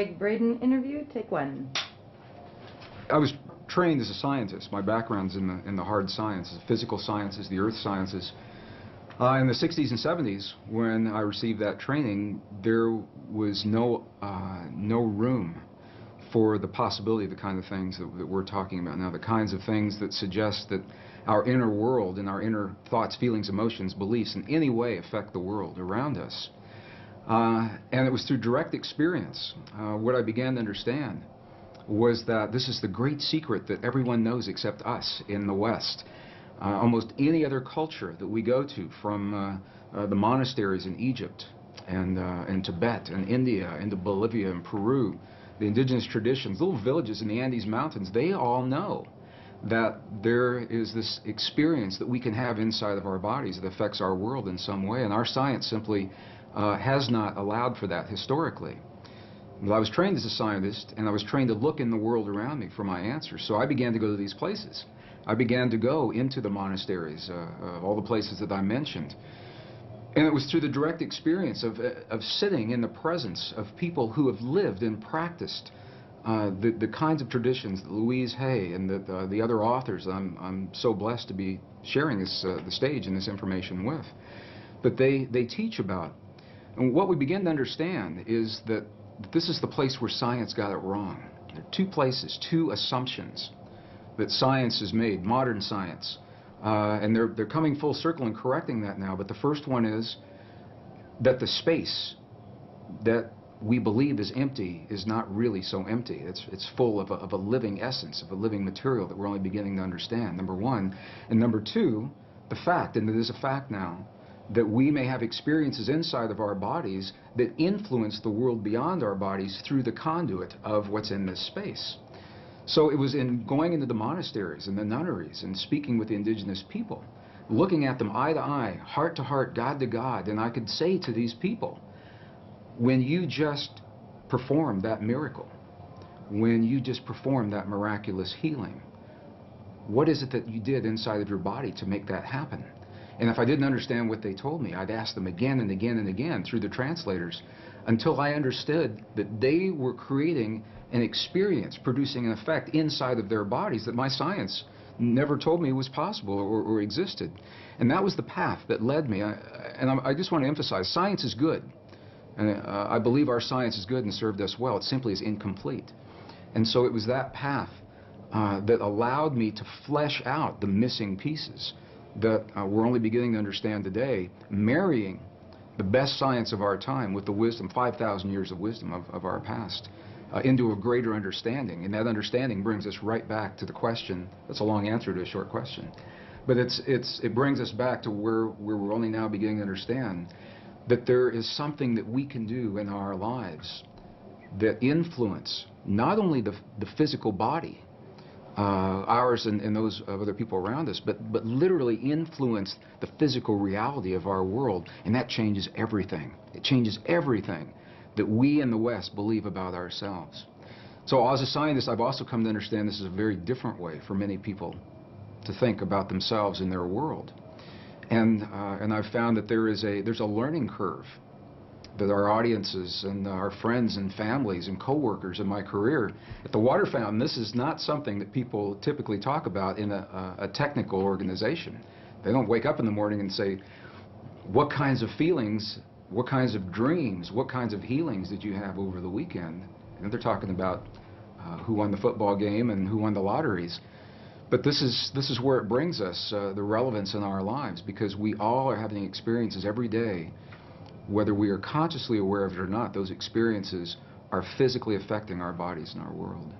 Gregg Braden interview, take one. I was trained as a scientist. My background's in the hard sciences, physical sciences, the earth sciences. In the 60s and 70s, when I received that training, there was no room for the possibility of the kind of things that we're talking about now, the kinds of things that suggest that our inner world and our inner thoughts, feelings, emotions, beliefs in any way affect the world around us. And it was through direct experience. What I began to understand was that this is the great secret that everyone knows except us in the West. Almost any other culture that we go to, from the monasteries in Egypt and Tibet and India into Bolivia and Peru, the indigenous traditions, little villages in the Andes Mountains, they all know that there is this experience that we can have inside of our bodies that affects our world in some way, and our science simply has not allowed for that historically. Well, I was trained as a scientist, and I was trained to look in the world around me for my answers, so I began to go to these places. I began to go into the monasteries, all the places that I mentioned. And it was through the direct experience of sitting in the presence of people who have lived and practiced the kinds of traditions that Louise Hay and the other authors I'm so blessed to be sharing the stage and this information with, that they teach about. And what we begin to understand is that this is the place where science got it wrong. There are two places, two assumptions that science has made, modern science. And they're coming full circle and correcting that now. But the first one is that the space that we believe is empty is not really so empty. It's full of a living essence, of a living material that we're only beginning to understand, number one. And number two, the fact, and it is a fact now, that we may have experiences inside of our bodies that influence the world beyond our bodies through the conduit of what's in this space. So it was in going into the monasteries and the nunneries and speaking with the indigenous people, looking at them eye to eye, heart to heart, God to God, and I could say to these people, when you just performed that miracle, when you just performed that miraculous healing, what is it that you did inside of your body to make that happen? And if I didn't understand what they told me, I'd ask them again and again and again through the translators until I understood that they were creating an experience, producing an effect inside of their bodies that my science never told me was possible or existed. And that was the path that led me. I just want to emphasize, science is good. And I believe our science is good and served us well. It simply is incomplete. And so it was that path that allowed me to flesh out the missing pieces that we're only beginning to understand today, marrying the best science of our time with the wisdom, 5,000 years of wisdom of our past, into a greater understanding. And that understanding brings us right back to the question. That's a long answer to a short question. But it brings us back to where we're only now beginning to understand that there is something that we can do in our lives that influence not only the physical body, ours and those of other people around us, but literally influence the physical reality of our world, and that changes everything. It changes everything that we in the West believe about ourselves. So as a scientist, I've also come to understand this is a very different way for many people to think about themselves and their world. And I've found that there's a learning curve that our audiences and our friends and families and coworkers in my career at the water fountain, this is not something that people typically talk about in a technical organization. They don't wake up in the morning and say, what kinds of feelings, what kinds of dreams, what kinds of healings did you have over the weekend? And they're talking about who won the football game and who won the lotteries. But this is where it brings us, the relevance in our lives, because we all are having experiences every day. Whether we are consciously aware of it or not, those experiences are physically affecting our bodies and our world.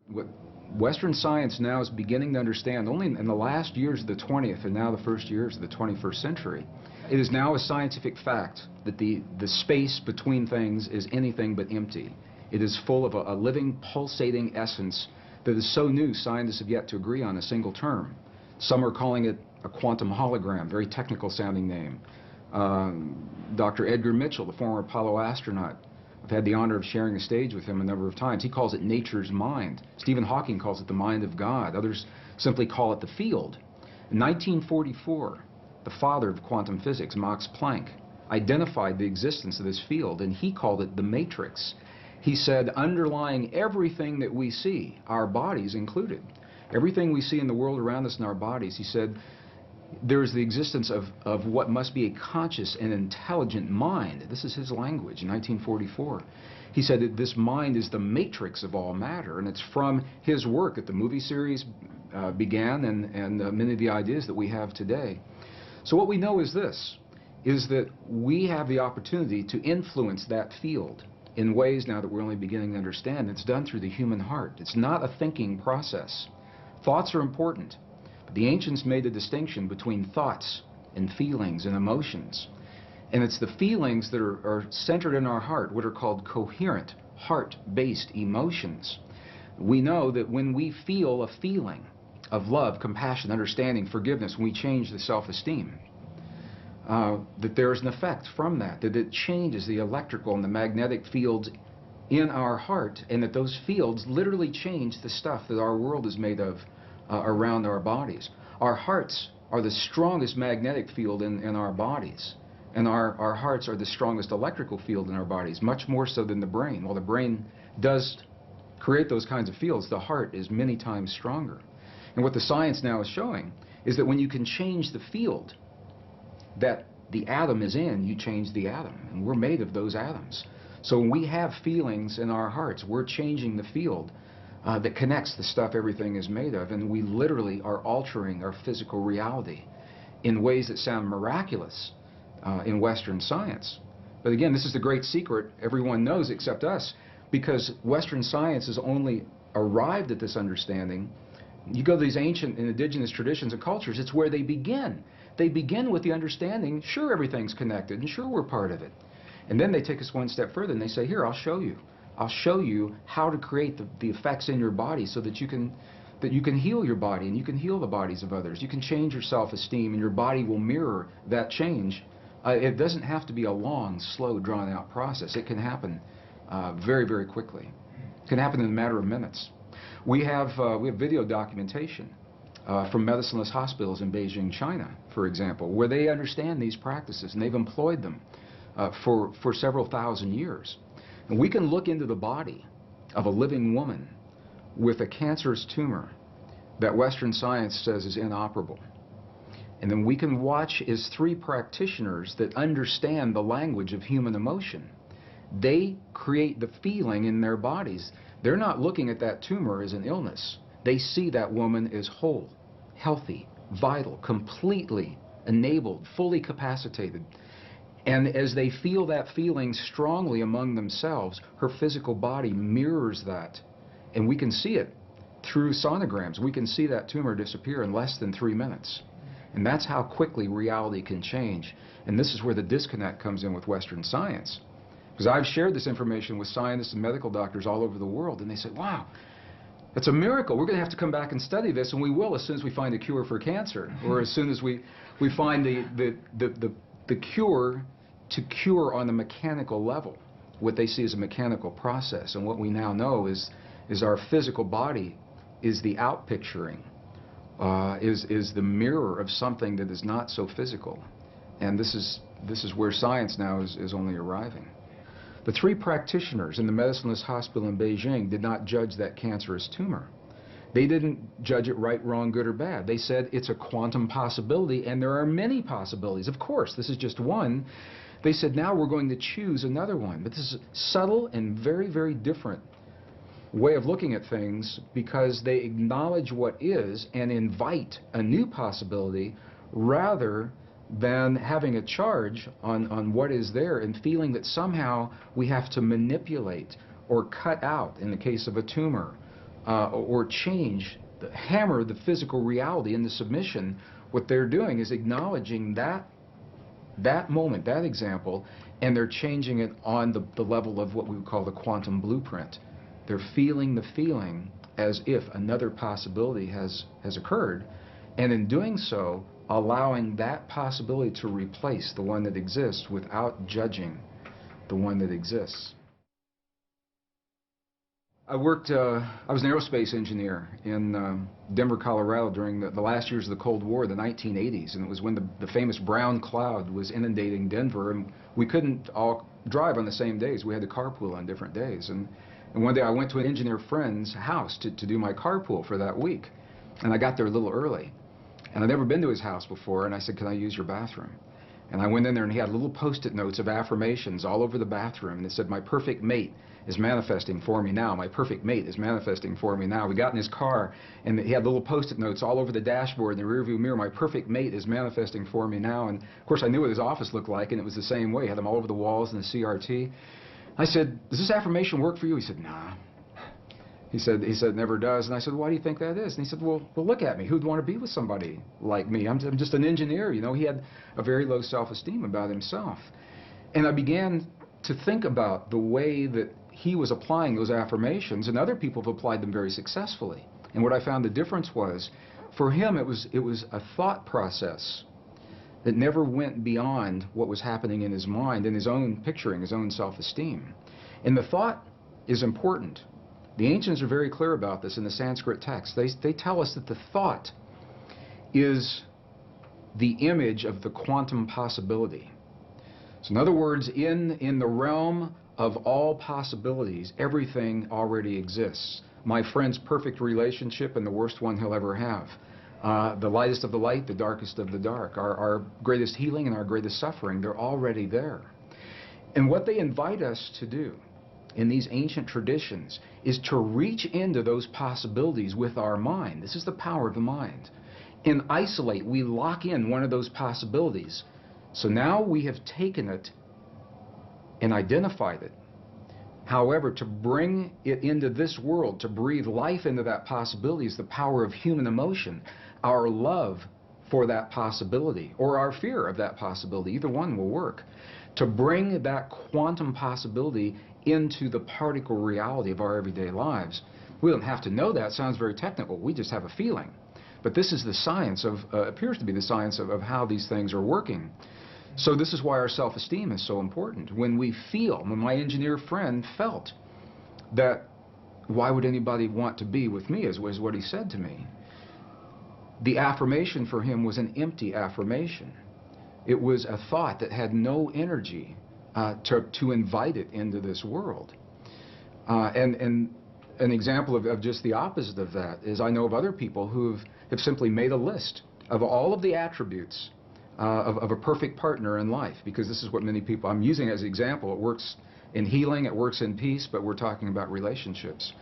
What Western science now is beginning to understand, only in the last years of the 20th and now the first years of the 21st century, it is now a scientific fact that the space between things is anything but empty. It is full of a living, pulsating essence that is so new, scientists have yet to agree on a single term. Some are calling it a quantum hologram, very technical sounding name. Dr. Edgar Mitchell, the former Apollo astronaut, I've had the honor of sharing a stage with him a number of times. He calls it nature's mind. Stephen Hawking calls it the mind of God. Others simply call it the field. In 1944, the father of quantum physics, Max Planck, identified the existence of this field, and he called it the matrix. He said, underlying everything that we see, our bodies included, everything we see in the world around us in our bodies, he said, there is the existence of what must be a conscious and intelligent mind. This is his language in 1944. He said that this mind is the matrix of all matter, and it's from his work that the movie series began and many of the ideas that we have today. So what we know is this, is that we have the opportunity to influence that field in ways now that we're only beginning to understand. It's done through the human heart. It's not a thinking process. Thoughts are important. The ancients made a distinction between thoughts and feelings and emotions. And it's the feelings that are centered in our heart, what are called coherent, heart-based emotions. We know that when we feel a feeling of love, compassion, understanding, forgiveness, when we change the self-esteem, that there's an effect from that it changes the electrical and the magnetic fields in our heart, and that those fields literally change the stuff that our world is made of around our bodies. Our hearts are the strongest magnetic field in our bodies, and our hearts are the strongest electrical field in our bodies, much more so than the brain. While the brain does create those kinds of fields, the heart is many times stronger. And what the science now is showing is that when you can change the field that the atom is in, you change the atom, and we're made of those atoms. So when we have feelings in our hearts, we're changing the field that connects the stuff everything is made of, and we literally are altering our physical reality in ways that sound miraculous in Western science. But again, this is the great secret everyone knows except us, because Western science has only arrived at this understanding. You go to these ancient and indigenous traditions and cultures, it's where they begin. They begin with the understanding, sure, everything's connected, and sure, we're part of it. And then they take us one step further and they say, here, I'll show you. I'll show you how to create the effects in your body so that you can heal your body and you can heal the bodies of others. You can change your self-esteem and your body will mirror that change. It doesn't have to be a long, slow, drawn-out process. It can happen very, very quickly. It can happen in a matter of minutes. We have video documentation from medicineless hospitals in Beijing, China, for example, where they understand these practices and they've employed them for several thousand years. And we can look into the body of a living woman with a cancerous tumor that Western science says is inoperable. And then we can watch as three practitioners that understand the language of human emotion. They create the feeling in their bodies. They're not looking at that tumor as an illness. They see that woman as whole, healthy, vital, completely enabled, fully capacitated. And as they feel that feeling strongly among themselves, her physical body mirrors that. And we can see it through sonograms. We can see that tumor disappear in less than 3 minutes. And that's how quickly reality can change. And this is where the disconnect comes in with Western science. Because I've shared this information with scientists and medical doctors all over the world, and they say, wow, it's a miracle. We're going to have to come back and study this, and we will as soon as we find a cure for cancer, or as soon as we find the cure to cure on a mechanical level, what they see as a mechanical process. And what we now know is our physical body is the outpicturing, is the mirror of something that is not so physical. And this is where science now is only arriving. The three practitioners in the medicineless hospital in Beijing did not judge that cancerous tumor. They didn't judge it right, wrong, good, or bad. They said it's a quantum possibility, and there are many possibilities. Of course, this is just one. They said, now we're going to choose another one. But this is a subtle and very, very different way of looking at things, because they acknowledge what is and invite a new possibility rather than having a charge on what is there and feeling that somehow we have to manipulate or cut out, in the case of a tumor, or change, hammer the physical reality into submission. What they're doing is acknowledging that moment, that example, and they're changing it on the level of what we would call the quantum blueprint. They're feeling the feeling as if another possibility has occurred, and in doing so, allowing that possibility to replace the one that exists without judging the one that exists. I was an aerospace engineer in Denver, Colorado during the last years of the Cold War, the 1980s, and it was when the famous brown cloud was inundating Denver, and we couldn't all drive on the same days. We had to carpool on different days. And one day I went to an engineer friend's house to do my carpool for that week, and I got there a little early. And I'd never been to his house before, and I said, "Can I use your bathroom?" And I went in there, and he had little post-it notes of affirmations all over the bathroom, and it said, "My perfect mate is manifesting for me now. My perfect mate is manifesting for me now." We got in his car, and he had little post-it notes all over the dashboard and the rearview mirror. "My perfect mate is manifesting for me now." And of course, I knew what his office looked like, and it was the same way. He had them all over the walls in the CRT. I said, "Does this affirmation work for you?" He said, "Nah." He said, "It never does." And I said, "Why do you think that is?" And he said, well, look at me. Who'd want to be with somebody like me? I'm just an engineer. You know, he had a very low self-esteem about himself. And I began to think about the way that he was applying those affirmations, and other people have applied them very successfully. And what I found the difference was, for him, it was a thought process that never went beyond what was happening in his mind, in his own picturing, his own self-esteem. And the thought is important. The ancients are very clear about this in the Sanskrit text. They tell us that the thought is the image of the quantum possibility. So in other words, in the realm of all possibilities, everything already exists. My friend's perfect relationship and the worst one he'll ever have. The lightest of the light, the darkest of the dark. Our greatest healing and our greatest suffering, they're already there. And what they invite us to do in these ancient traditions is to reach into those possibilities with our mind. This is the power of the mind. And isolate, we lock in one of those possibilities. So now we have taken it and identified it. However, to bring it into this world, to breathe life into that possibility, is the power of human emotion, our love for that possibility, or our fear of that possibility. Either one will work. To bring that quantum possibility into the particle reality of our everyday lives. We don't have to know that. It sounds very technical. We just have a feeling. But this is the science of, appears to be the science of how these things are working. So this is why our self-esteem is so important. When we feel, when my engineer friend felt that, why would anybody want to be with me, is what he said to me. The affirmation for him was an empty affirmation. It was a thought that had no energy to invite it into this world. And an example of just the opposite of that is, I know of other people who have simply made a list of all of the attributes of a perfect partner in life, because this is what many people, I'm using as an example. It works in healing, it works in peace, but we're talking about relationships.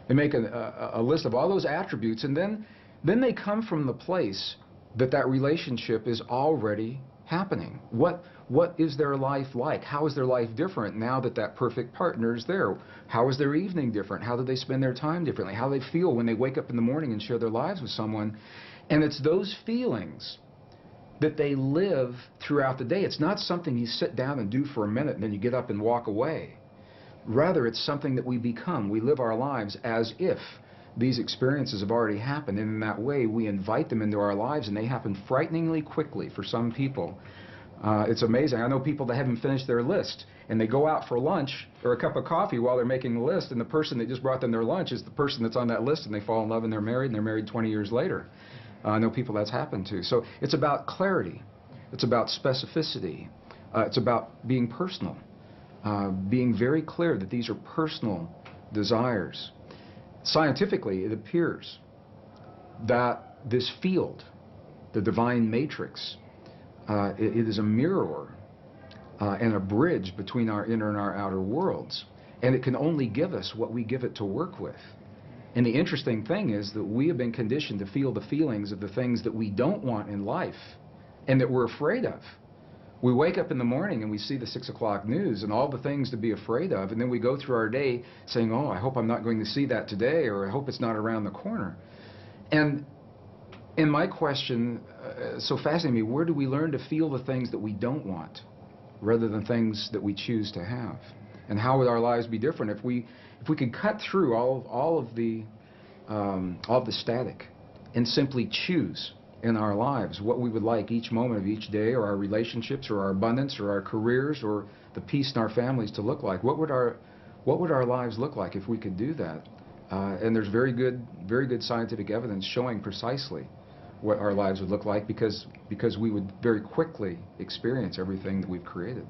They make a list of all those attributes, and then they come from the place that relationship is already happening. What is their life like? How is their life different now that perfect partner is there? How is their evening different? How do they spend their time differently? How do they feel when they wake up in the morning and share their lives with someone? And it's those feelings that they live throughout the day. It's not something you sit down and do for a minute and then you get up and walk away. Rather, it's something that we become. We live our lives as if these experiences have already happened, and in that way we invite them into our lives, and they happen frighteningly quickly for some people. It's amazing. I know people that haven't finished their list, and they go out for lunch or a cup of coffee while they're making the list, and the person that just brought them their lunch is the person that's on that list, and they fall in love and they're married 20 years later. I know people that's happened to. So it's about clarity. It's about specificity. It's about being personal, being very clear that these are personal desires. Scientifically, it appears that this field, the divine matrix, it is a mirror and a bridge between our inner and our outer worlds. And it can only give us what we give it to work with. And the interesting thing is that we have been conditioned to feel the feelings of the things that we don't want in life and that we're afraid of. We wake up in the morning and we see the 6 o'clock news and all the things to be afraid of, and then we go through our day saying, oh, I hope I'm not going to see that today, or I hope it's not around the corner. And my question, so fascinating me, where do we learn to feel the things that we don't want rather than things that we choose to have? And how would our lives be different if we could cut through all of the static and simply choose in our lives what we would like each moment of each day, or our relationships, or our abundance, or our careers, or the peace in our families to look like? What would our what would our lives look like if we could do that? And there's very good scientific evidence showing precisely what our lives would look like, because we would very quickly experience everything that we've created.